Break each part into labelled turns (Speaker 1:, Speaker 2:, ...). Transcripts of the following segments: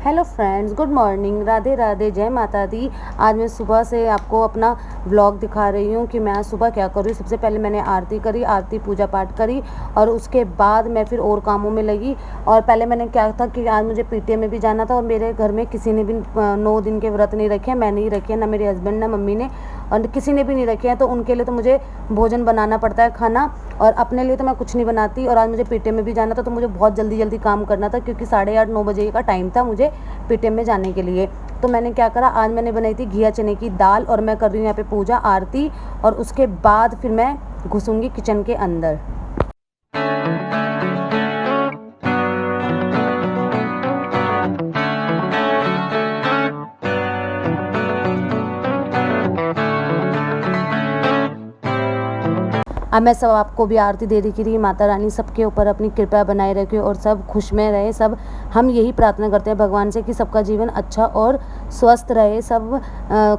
Speaker 1: Hello friends, good morning, Radhe Radhe, जय माता दी। आज मैं सुबह से आपको अपना व्लॉग दिखा रही हूँ कि मैं आज सुबह क्या कर रही हूँ। सबसे पहले मैंने आरती करी, आरती पूजा पाठ करी और उसके बाद मैं फिर और कामों में लगी। और पहले मैंने क्या था कि आज मुझे पीटीएम में भी जाना था और मेरे घर में किसी ने भी 9 दिन के व्रत नहीं रखे हैं। मैंने ही रखे हैं, ना मेरे हस्बैंड ना मम्मी ने, और किसी ने भी नहीं रखे हैं। तो उनके लिए तो मुझे भोजन बनाना पड़ता है, खाना, और अपने लिए तो मैं कुछ नहीं बनाती। और आज मुझे पीटीएम में भी जाना था तो मुझे बहुत जल्दी जल्दी काम करना था क्योंकि 8:30-9 बजे का टाइम था मुझे पीटीएम में जाने के लिए। तो मैंने क्या करा, आज मैंने बनाई थी घिया चने की दाल और मैं कर रही हूँ यहाँ पे पूजा आरती, और उसके बाद फिर मैं घुसूँगी किचन के अंदर। अब मैं सब आपको भी आरती दे रही थी। माता रानी सबके ऊपर अपनी कृपा बनाए रखे और सब खुश में रहे। सब हम यही प्रार्थना करते हैं भगवान से कि सबका जीवन अच्छा और स्वस्थ रहे, सब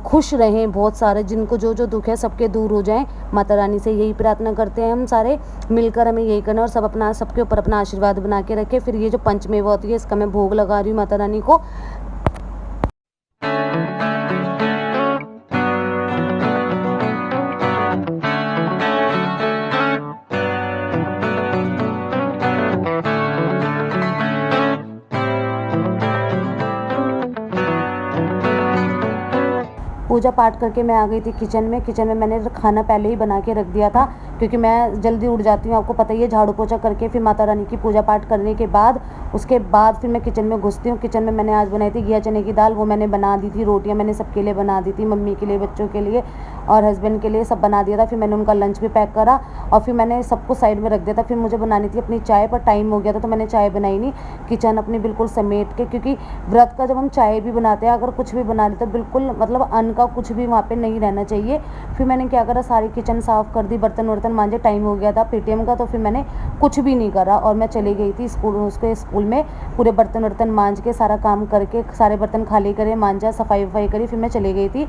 Speaker 1: खुश रहें। बहुत सारे जिनको जो जो दुख है सबके दूर हो जाएं। माता रानी से यही प्रार्थना करते हैं हम सारे मिलकर, हमें यही करना और सब अपना सबके ऊपर अपना आशीर्वाद बना के रखें। फिर ये जो पंचमेवा होती है इसका मैं भोग लगा रही हूँ माता रानी को। पूजा पाठ करके मैं आ गई थी किचन में। किचन में मैंने खाना पहले ही बना के रख दिया था क्योंकि मैं जल्दी उठ जाती हूँ, आपको पता ही है। झाड़ू पोछा करके फिर माता रानी की पूजा पाठ करने के बाद उसके बाद फिर मैं किचन में घुसती हूँ। किचन में मैंने आज बनाई थी घिया चने की दाल, वो मैंने बना दी थी। रोटियाँ मैंने सबके लिए बना दी थी, मम्मी के लिए, बच्चों के लिए और हस्बैंड के लिए, सब बना दिया था। फिर मैंने उनका लंच भी पैक करा और फिर मैंने सबको साइड में रख दिया था। फिर मुझे बनानी थी अपनी चाय, पर टाइम हो गया था तो मैंने चाय बनाई नहीं। किचन अपनी बिल्कुल समेट के, क्योंकि व्रत का जब हम चाय भी बनाते हैं, अगर कुछ भी बना लेते तो बिल्कुल मतलब अन्न का कुछ भी वहाँ पे नहीं रहना चाहिए। फिर मैंने क्या करा, सारी किचन साफ़ कर दी, बर्तन वर्तन मांजे, टाइम हो गया था पीटीएम का। तो फिर मैंने कुछ भी नहीं करा और मैं चली गई थी स्कूल में। पूरे बर्तन वर्तन मांज के, सारा काम करके, सारे बर्तन खाली करे, मांजा, सफाई वफाई करी, फिर मैं चली गई थी।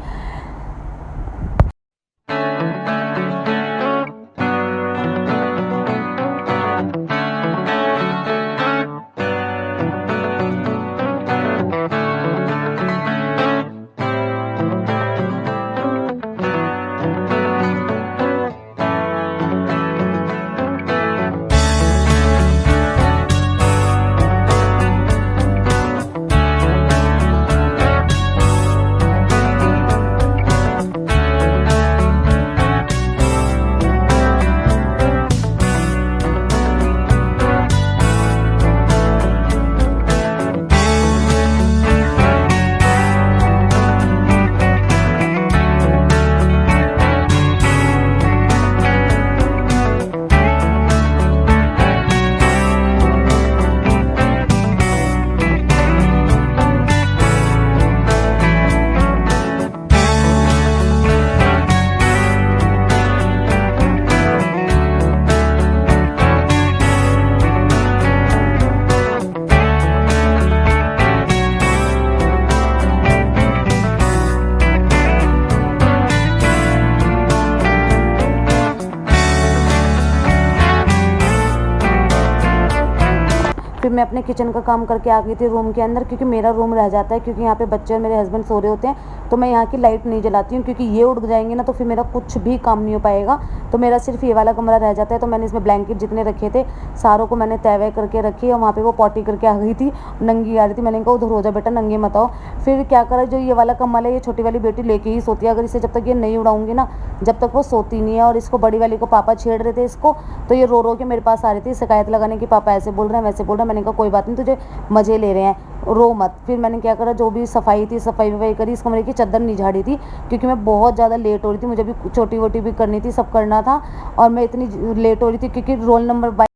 Speaker 1: फिर मैं अपने किचन का काम करके आ गई थी रूम के अंदर, क्योंकि मेरा रूम रह जाता है, क्योंकि यहाँ पे बच्चे और मेरे हस्बैंड सो रहे होते हैं। तो मैं यहाँ की लाइट नहीं जलाती हूँ क्योंकि ये उड़ जाएंगे ना तो फिर मेरा कुछ भी काम नहीं हो पाएगा। तो मेरा सिर्फ ये वाला कमरा रह जाता है। तो मैंने इसमें ब्लैंकेट जितने रखे थे सारों को मैंने तय वह करके रखी और वहाँ पर वो पॉटी करके आ गई थी, नंगी आ रही थी। मैंने कहा उधर हो जा बेटा, नंगे मत आओ। फिर क्या करा, जो ये वाला कम्बल है ये छोटी वाली बेटी लेके ही सोती है। अगर इसे जब तक ये नहीं उड़ाऊंगी ना, जब तक वो सोती नहीं है। और इसको बड़ी वाली को पापा छेड़ रहे थे इसको, तो ये रो रो के मेरे पास आ रही थी शिकायत लगाने की, पापा ऐसे बोल रहे हैं वैसे बोल रहे हैं। मैंने कहा कोई बात नहीं, तुझे मज़े ले रहे हैं, रो मत। फिर मैंने क्या करा, जो भी सफाई थी सफाई वफाई करी। इस कमरे की चादर नहीं झाड़ी थी क्योंकि मैं बहुत ज़्यादा लेट हो रही थी, मुझे भी छोटी वोटी भी करनी थी, सब करना था और मैं इतनी लेट हो रही थी क्योंकि रोल नंबर 22।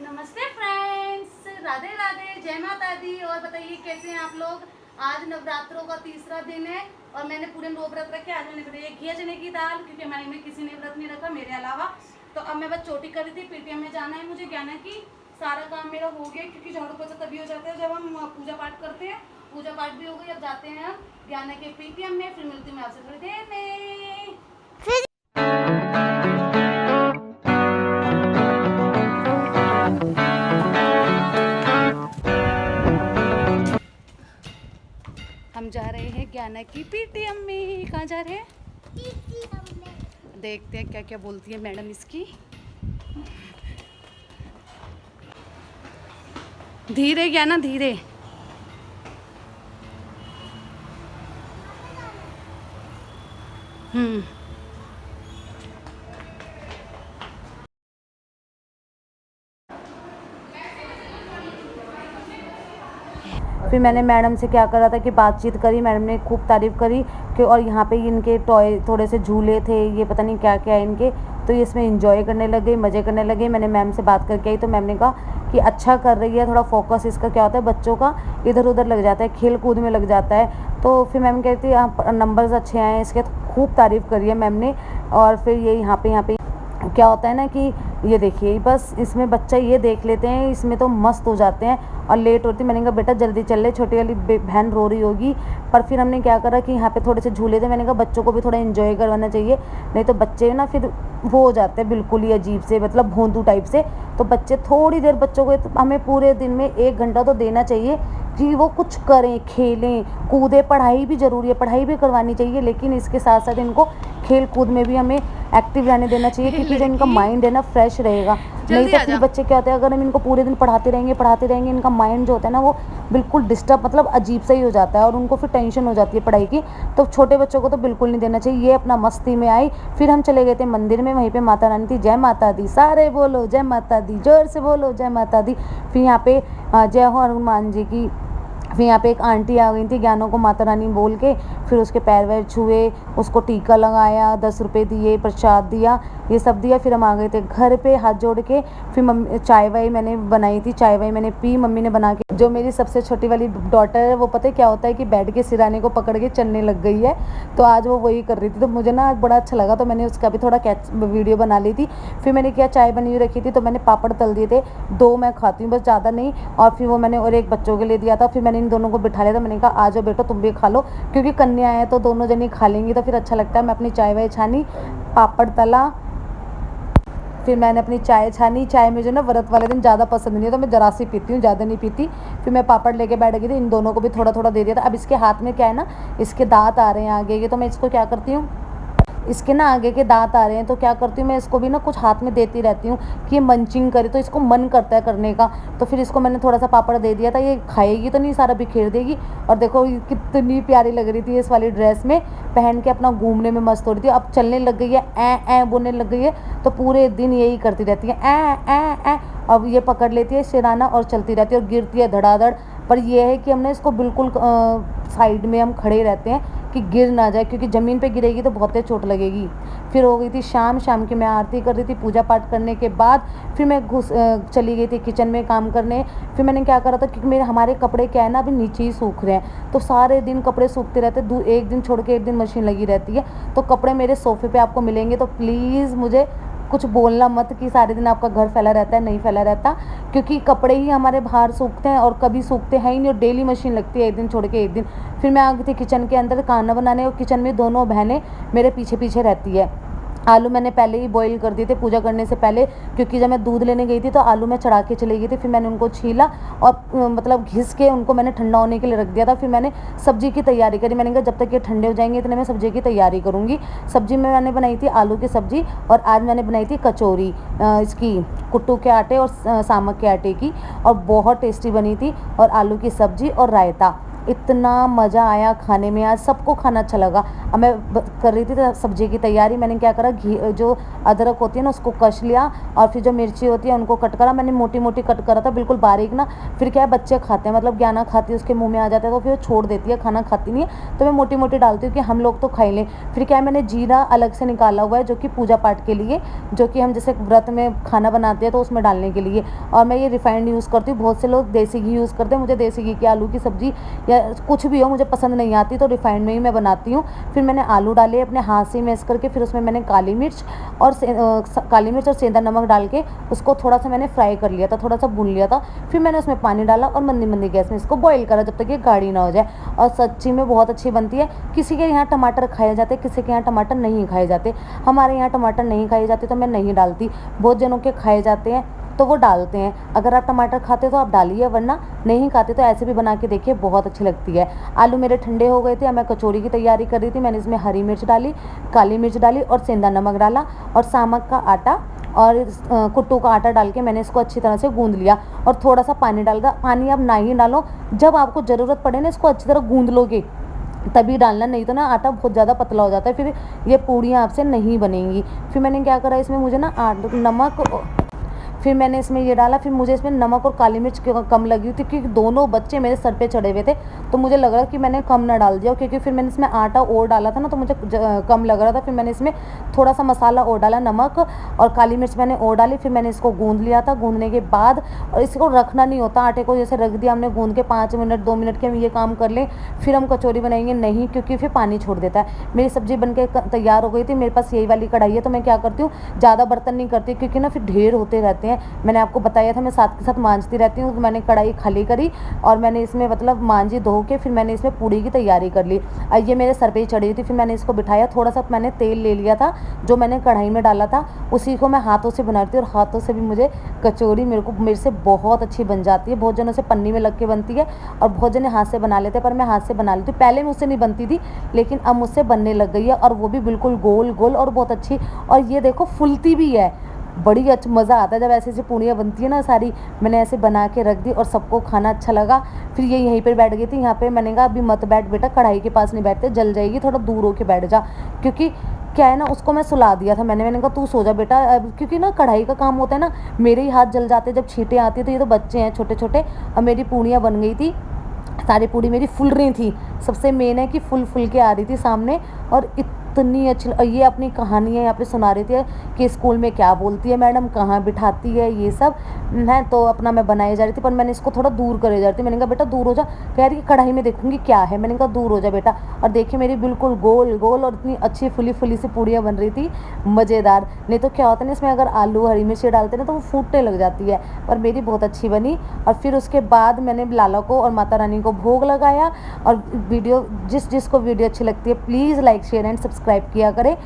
Speaker 2: नमस्ते फ्रेंड्स, राधे राधे, जय माता दी। और बताइए कैसे हैं आप लोग। आज नवरात्रों का तीसरा दिन है और मैंने पूरे 9 व्रत रखे। आज मैंने बनाई घिया चने की दाल क्योंकि हमारे में किसी ने व्रत नहीं रखा मेरे अलावा। तो अब मैं बस चोटी कर रही थी, पीटीएम में जाना है मुझे। ज्ञाना की सारा काम मेरा हो गया क्योंकि झाड़ू पोछा तभी हो जाता है जब हम पूजा पाठ करते हैं। पूजा पाठ भी हो गई, अब जाते हैं हम ज्ञाना के पीटीएम में। फिर मिलती हूँ आपसे थोड़ी देर में। हम जा रहे हैं ज्ञाना की पीटीएम में। कहाँ जा रहे हैं? देखते हैं क्या क्या बोलती है मैडम इसकी। धीरे ज्ञाना धीरे।
Speaker 1: फिर मैंने मैडम से क्या करा था कि बातचीत करी, मैडम ने खूब तारीफ़ करी कि और यहाँ पे इनके टॉय थोड़े से झूले थे, ये पता नहीं क्या क्या इनके, तो ये इसमें एंजॉय करने लग गई, मज़े करने लगे। मैंने मैम से बात करके आई तो मैम ने कहा कि अच्छा कर रही है, थोड़ा फोकस इसका क्या होता है बच्चों का इधर उधर लग जाता है, खेल कूद में लग जाता है। तो फिर मैम कहती है नंबर्स अच्छे आए हैं इसके, तो खूब तारीफ़ करी है मैम ने। और फिर ये यहाँ पे क्या होता है ना कि ये देखिए बस इसमें बच्चा ये देख लेते हैं, इसमें तो मस्त हो जाते हैं और लेट होती। मैंने कहा बेटा जल्दी चल ले, छोटी वाली बहन रो रही होगी। पर फिर हमने क्या करा कि यहाँ पे थोड़े से झूले थे, मैंने कहा बच्चों को भी थोड़ा एंजॉय करवाना चाहिए, नहीं तो बच्चे ना फिर वो हो जाते हैं बिल्कुल ही अजीब से, मतलब भोंदू टाइप से। तो बच्चे थोड़ी देर, बच्चों को तो हमें पूरे दिन में 1 घंटा तो देना चाहिए कि वो कुछ करें, खेलें कूदें। पढ़ाई भी ज़रूरी है, पढ़ाई भी करवानी चाहिए, लेकिन इसके साथ साथ इनको खेल कूद में भी हमें एक्टिव रहने देना चाहिए, क्योंकि जो इनका माइंड है ना फ्रेश रहेगा। नहीं तो फिर बच्चे क्या होते हैं, अगर हम इनको पूरे दिन पढ़ाते रहेंगे, इनका माइंड जो होता है ना वो बिल्कुल डिस्टर्ब, मतलब अजीब सा ही हो जाता है और उनको फिर टेंशन हो जाती है पढ़ाई की। तो छोटे बच्चों को तो बिल्कुल नहीं देना चाहिए। ये अपना मस्ती में आई। फिर हम चले गए थे मंदिर में, वहीं पे माता रानी थी। जय माता दी, सारे बोलो जय माता दी, जोर से बोलो जय माता दी। फिर यहाँ पे जय हो हनुमान जी की। फिर यहाँ पे एक आंटी आ गई थी, ज्ञानों को माता रानी बोल के, फिर उसके पैर वैर छुए, उसको टीका लगाया, 10 रुपये दिए, प्रसाद दिया, ये सब दिया। फिर हम आ गए थे घर पे हाथ जोड़ के। फिर मम्मी चाय वाय मैंने बनाई थी, चाय वाय मैंने पी, मम्मी ने बना के। जो मेरी सबसे छोटी वाली डॉटर है वो पता है क्या होता है कि बेड के सिराने को पकड़ के चलने लग गई है, तो आज वो वही कर रही थी। तो मुझे ना बड़ा अच्छा लगा, तो मैंने उसका भी थोड़ा वीडियो बना ली थी। फिर मैंने क्या, चाय बनी हुई रखी थी तो मैंने पापड़ तल दिए थे, 2 मैं खाती हूँ बस, ज़्यादा नहीं। और फिर वो मैंने और एक बच्चों के लिए दिया था। फिर मैंने इन दोनों को बिठा लिया था, मैंने कहा आ जाओ बेटो तुम भी खा लो, क्योंकि कन्या है तो दोनों जनी खा लेंगी तो फिर अच्छा लगता है। मैं अपनी चाय वाय छानी, पापड़ तला, फिर मैंने अपनी चाय छानी। चाय में जो ना व्रत वाले दिन ज़्यादा पसंद नहीं है, तो मैं जरा सी पीती हूँ, ज़्यादा नहीं पीती। फिर मैं पापड़ लेके बैठ गई थी, इन दोनों को भी थोड़ा थोड़ा दे दिया था। अब इसके हाथ में क्या है ना, इसके दांत आ रहे हैं आगे के, तो मैं इसको क्या करती हूँ, इसके ना आगे के दांत आ रहे हैं तो क्या करती हूँ मैं इसको भी ना कुछ हाथ में देती रहती हूँ कि ये मंचिंग करे, तो इसको मन करता है करने का। तो फिर इसको मैंने थोड़ा सा पापड़ दे दिया था, ये खाएगी तो नहीं, सारा बिखेर देगी। और देखो कितनी प्यारी लग रही थी इस वाली ड्रेस में पहन के, अपना घूमने में मस्त हो रही थी। अब चलने लग गई है, ए बोलने लग गई है, तो पूरे दिन यही करती रहती है ए। अब ये पकड़ लेती है सिराना और चलती रहती है और गिरती है धड़ाधड़। पर यह है कि हमने इसको बिल्कुल साइड में हम खड़े रहते हैं कि गिर ना जाए, क्योंकि ज़मीन पे गिरेगी तो बहुत चोट लगेगी। फिर हो गई थी शाम की मैं आरती कर रही थी। पूजा पाठ करने के बाद फिर मैं चली गई थी किचन में काम करने। फिर मैंने क्या करा था, क्योंकि हमारे कपड़े क्या है ना अभी नीचे ही सूख रहे हैं, तो सारे दिन कपड़े सूखते रहते, एक दिन छोड़ के एक दिन मशीन लगी रहती है। तो कपड़े मेरे सोफ़े पे आपको मिलेंगे, तो प्लीज़ मुझे कुछ बोलना मत कि सारे दिन आपका घर फैला रहता है, नहीं फैला रहता, क्योंकि कपड़े ही हमारे बाहर सूखते हैं और कभी सूखते हैं ही नहीं, और डेली मशीन लगती है एक दिन छोड़ के एक दिन। फिर मैं आ गई थी किचन के अंदर खाना बनाने, और किचन में दोनों बहनें मेरे पीछे पीछे रहती है। आलू मैंने पहले ही बॉईल कर दिए थे पूजा करने से पहले, क्योंकि जब मैं दूध लेने गई थी तो आलू मैं चढ़ा के चली गई थी। फिर मैंने उनको छीला और मतलब घिस के उनको मैंने ठंडा होने के लिए रख दिया था। फिर मैंने सब्जी की तैयारी करी, मैंने कहा जब तक ये ठंडे हो जाएंगे इतने मैं सब्जी की तैयारी करूँगी। सब्जी में मैंने बनाई थी आलू की सब्जी, और आज मैंने बनाई थी कचौरी इसकी कुट्टू के आटे और सामक के आटे की, और बहुत टेस्टी बनी थी। और आलू की सब्जी और रायता, इतना मज़ा आया खाने में, आज सबको खाना अच्छा लगा। अब मैं कर रही थी सब्जी की तैयारी, मैंने क्या करा, घी जो अदरक होती है ना उसको कश लिया, और फिर जो मिर्ची होती है उनको कट करा, मैंने मोटी मोटी कट करा था, बिल्कुल बारीक ना। फिर क्या है बच्चे खाते हैं, मतलब ज्ञाना खाती है, उसके मुंह में आ जाता है तो फिर वो छोड़ देती है, खाना खाती नहीं है, तो मैं मोटी मोटी डालती हूँ कि हम लोग तो खाई लें। फिर क्या है, मैंने जीरा अलग से निकाला हुआ है जो कि पूजा पाठ के लिए, जो कि हम जैसे व्रत में खाना बनाते हैं तो उसमें डालने के लिए। और मैं ये रिफाइंड यूज़ करती हूँ, बहुत से लोग देसी घी यूज़ करते हैं, मुझे देसी घी की आलू की सब्ज़ी या कुछ भी हो मुझे पसंद नहीं आती, तो रिफाइंड में ही मैं बनाती हूँ। फिर मैंने आलू डाले अपने हाथ से मैश करके, फिर उसमें मैंने काली मिर्च और सेंधा नमक डाल के उसको थोड़ा सा मैंने फ्राई कर लिया था, थोड़ा सा भून लिया था। फिर मैंने उसमें पानी डाला और मंदी मंदी गैस में इसको बॉईल करा जब तक ये गाढ़ी ना हो जाए, और सच्ची में बहुत अच्छी बनती है। किसी के यहाँ टमाटर खाए जाते, किसी के यहाँ टमाटर नहीं खाए जाते, हमारे यहाँ टमाटर नहीं खाए जाते तो मैं नहीं डालती, बहुत जनों के खाए जाते हैं। तो वो डालते हैं। अगर आप टमाटर खाते हो तो आप डालिए, वरना नहीं खाते तो ऐसे भी बना के देखिए, बहुत अच्छी लगती है। आलू मेरे ठंडे हो गए थे, अब मैं कचौरी की तैयारी कर रही थी। मैंने इसमें हरी मिर्च डाली, काली मिर्च डाली और सेंधा नमक डाला और सामक का आटा और कुट्टू का आटा डाल के मैंने इसको अच्छी तरह से गूंद लिया और थोड़ा सा पानी डालकर, पानी आप ना ही डालो, जब आपको ज़रूरत पड़े ना इसको अच्छी तरह गूंद लोगे तभी डालना, नहीं तो ना आटा बहुत ज़्यादा पतला हो जाता है, फिर ये पूड़ियाँ आपसे नहीं बनेंगी। फिर मैंने क्या करा, इसमें मुझे ना नमक, फिर मैंने इसमें ये डाला, फिर मुझे इसमें नमक और काली मिर्च कम लगी थी क्योंकि दोनों बच्चे मेरे सर पे चढ़े हुए थे, तो मुझे लग रहा कि मैंने कम ना डाल दिया, क्योंकि फिर मैंने इसमें आटा और डाला था ना तो मुझे कम लग रहा था। फिर मैंने इसमें थोड़ा सा मसाला और डाला, नमक और काली मिर्च मैंने और डाली। फिर मैंने इसको गूंद लिया था। गूंदने के बाद, और इसको रखना नहीं होता आटे को, जैसे रख दिया हमने गूंद के 5 मिनट 2 मिनट के हम ये काम कर लें फिर हम कचौरी बनाएंगे, नहीं, क्योंकि फिर पानी छोड़ देता है। मेरी सब्ज़ी बन के तैयार हो गई थी, मेरे पास यही वाली कढ़ाई है, तो मैं क्या करती हूँ, ज़्यादा बर्तन नहीं करती क्योंकि ना फिर ढेर होते रहते हैं। मैंने आपको बताया था मैं साथ के साथ मांजती रहती हूँ। मैंने कढ़ाई खाली करी और मैंने इसमें मतलब मांजी धो के फिर मैंने इसमें पूड़ी की तैयारी कर ली। ये मेरे सर पे ही चढ़ी थी। फिर मैंने इसको बिठाया, थोड़ा सा मैंने तेल ले लिया था जो मैंने कढ़ाई में डाला था, उसी को मैं हाथों से बनाती हूँ और हाथों से भी मुझे कचौरी मेरे से बहुत अच्छी बन जाती है। बहुत जनों से पन्नी में लग के बनती है और बहुत जने हाथ से बना लेते हैं, पर मैं हाथ से बना लेती हूँ। पहले मुझसे नहीं बनती थी लेकिन अब मुझसे बनने लग गई है और वो भी बिल्कुल गोल गोल और बहुत अच्छी। और ये देखो फुलती भी है, बड़ी अच्छा मज़ा आता है जब ऐसे ऐसे पूड़ियाँ बनती है ना सारी। मैंने ऐसे बना के रख दी और सबको खाना अच्छा लगा। फिर ये यहीं पर बैठ गई थी, यहाँ पे मैंने कहा अभी मत बैठ बेटा, कढ़ाई के पास नहीं बैठते, जल जाएगी, थोड़ा दूर होके बैठ जा। क्योंकि क्या है ना, उसको मैं सुला दिया था मैंने कहा तू सो जा बेटा, क्योंकि ना कढ़ाई का काम होता है ना, मेरे ही हाथ जल जाते जब छींटें आती है। तो ये तो बच्चे हैं छोटे छोटे। अब मेरी पूड़ियाँ बन गई थी, सारी पूड़ी मेरी फुल रही थी। सबसे मेन है कि फुल के आ रही थी सामने और इतनी अच्छी। ये अपनी कहानियाँ यहाँ पे सुना रही थी कि स्कूल में क्या बोलती है मैडम, कहाँ बिठाती है, ये सब है। तो अपना मैं बनाई जा रही थी, पर मैंने इसको थोड़ा दूर करे जा रही थी। मैंने कहा बेटा दूर हो जा, कह रही कढ़ाई में देखूंगी क्या है। मैंने कहा दूर हो जा बेटा। और देखिए मेरी बिल्कुल गोल गोल और इतनी अच्छी फुली सी पूड़ियाँ बन रही थी, मज़ेदार। नहीं तो क्या होता है ना, इसमें अगर आलू हरी मिर्ची डालते ना तो वो फूटने लग जाती है, पर मेरी बहुत अच्छी बनी। और फिर उसके बाद मैंने लाला को और माता रानी को भोग लगाया। और वीडियो जिसको वीडियो अच्छी लगती है please like share and subscribe किया करें।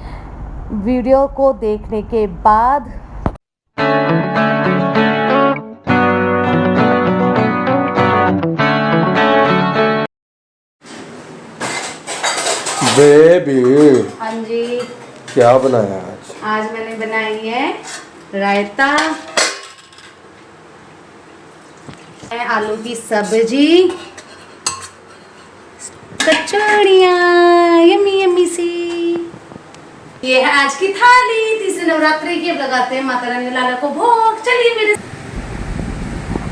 Speaker 1: वीडियो को देखने के बाद
Speaker 3: बेबी
Speaker 2: हाँ जी,
Speaker 3: क्या बनाया आज?
Speaker 2: आज मैंने बनाई है रायता, आलू की सब्जी, कचौड़ियाँ यम्मी यम्मी सी। ये है आज की थाली, तीसरे नवरात्रि की। अब लगाते हैं माता रानी लाला को भोग। चलिए मेरे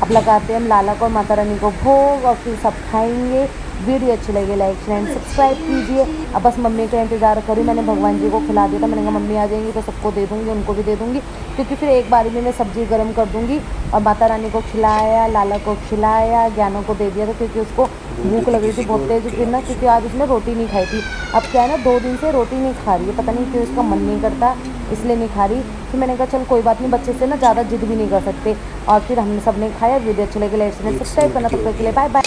Speaker 1: अब लगाते हैं हम लाला को और माता रानी को भोग और फिर सब खाएंगे। वीडियो अच्छी लगे लाइक शेयर एंड सब्सक्राइब कीजिए। अब बस मम्मी का इंतज़ार करूँ। मैंने भगवान जी को खिला दिया था, मैंने कहा मम्मी आ जाएंगी तो सबको दे दूँगी, उनको भी दे दूँगी, क्योंकि फिर एक बारी में मैं सब्ज़ी गर्म कर दूँगी। और माता रानी को खिलाया, लाला को खिलाया, ज्ञानों को दे दिया था क्योंकि उसको भूख लग रही थी बहुत तेज़ फिर ना, क्योंकि आज उसने रोटी नहीं खाई थी। अब क्या है ना, 2 दिन से रोटी नहीं खा रही है, पता नहीं क्यों उसका मन नहीं करता इसलिए नहीं खा रही। फिर मैंने कहा चल कोई बात नहीं, बच्चे से ना ज़्यादा जिद भी नहीं कर सकते। और फिर हमने सबने खाया। वीडियो अच्छी लगी लाइक शेयर सब्सक्राइब करना। तब तक के लिए बाय बाय।